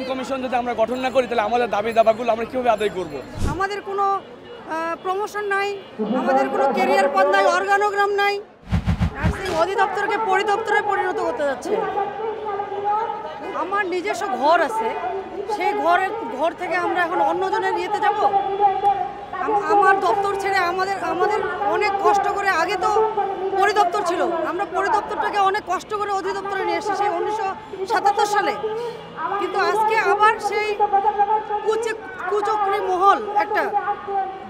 Nursing commission যদি আমরা গঠন না করি তাহলে আমাদের দাবি দাবাগুলো আমরা কীভাবে আদায় করব। আমাদের কোনো প্রমোশন নাই, আমাদের কোনো ক্যারিয়ার পথ নাই, অর্গানোগ্রাম নাই। নার্সিং অধিদপ্তরকে পরিদপ্তরে পরিণত করতে যাচ্ছে। আমার নিজস্ব ঘর আছে, সেই ঘর থেকে আমরা এখন অন্যজনের ইয়েতে যাব। আমার দপ্তর ছেড়ে আমাদের অনেক কষ্ট করে, আগে তো পরিদপ্তর ছিল, আমরা পরিদপ্তরটাকে অনেক কষ্ট করে অধিদপ্তরে নিয়ে এসেছি সেই 1977 সালে। কিন্তু আজকে আবার সেই কুচক্রী মহল একটা,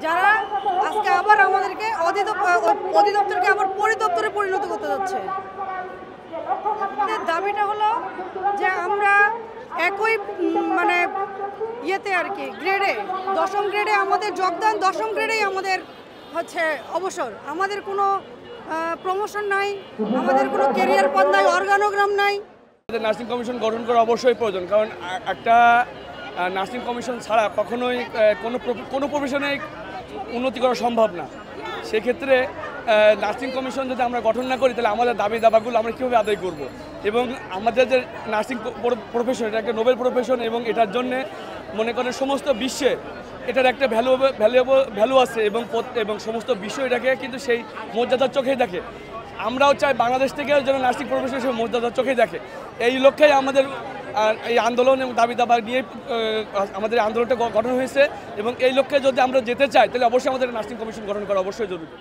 যারা আজকে আবার আমাদেরকে অধিদপ্তরকে আবার পরিদপ্তরে পরিণত করতে যাচ্ছে। দাবিটা হলো যে আমরা একই ইয়েতে আর কি গ্রেডে, 10ম গ্রেডে আমাদের যোগদান, 10ম গ্রেডেই আমাদের হচ্ছে অবসর। আমাদের কোনো প্রমোশন নাই, আমাদের কোনো ক্যারিয়ার পথ নাই, অর্গানোগ্রাম নাই। আমাদের নার্সিং কমিশন গঠন করা অবশ্যই প্রয়োজন, কারণ একটা নার্সিং কমিশন ছাড়া কখনোই কোনো প্রফেশনে উন্নতি করা সম্ভব না। সেক্ষেত্রে নার্সিং কমিশন যদি আমরা গঠন না করি তাহলে আমাদের দাবি দাবাগুলো আমরা কীভাবে আদায় করব। এবং আমাদের যে নার্সিং প্রফেশন, এটা একটা নোবেল প্রফেশন, এবং এটার জন্যে মনে করেন সমস্ত বিশ্বে এটার একটা ভ্যালু আছে, এবং সমস্ত বিশ্ব এটাকে কিন্তু সেই মর্যাদার চোখেই দেখে। আমরাও চাই বাংলাদেশ থেকে যেন নার্সিং প্রফেশন সেই মর্যাদার চোখেই দেখে। এই লক্ষ্যেই আমাদের এই আন্দোলন এবং দাবি দাবা নিয়ে আমাদের আন্দোলনটা গঠন হয়েছে, এবং এই লক্ষ্যে যদি আমরা যেতে চাই তাহলে অবশ্যই আমাদের নার্সিং কমিশন গঠন করা অবশ্যই জরুরি।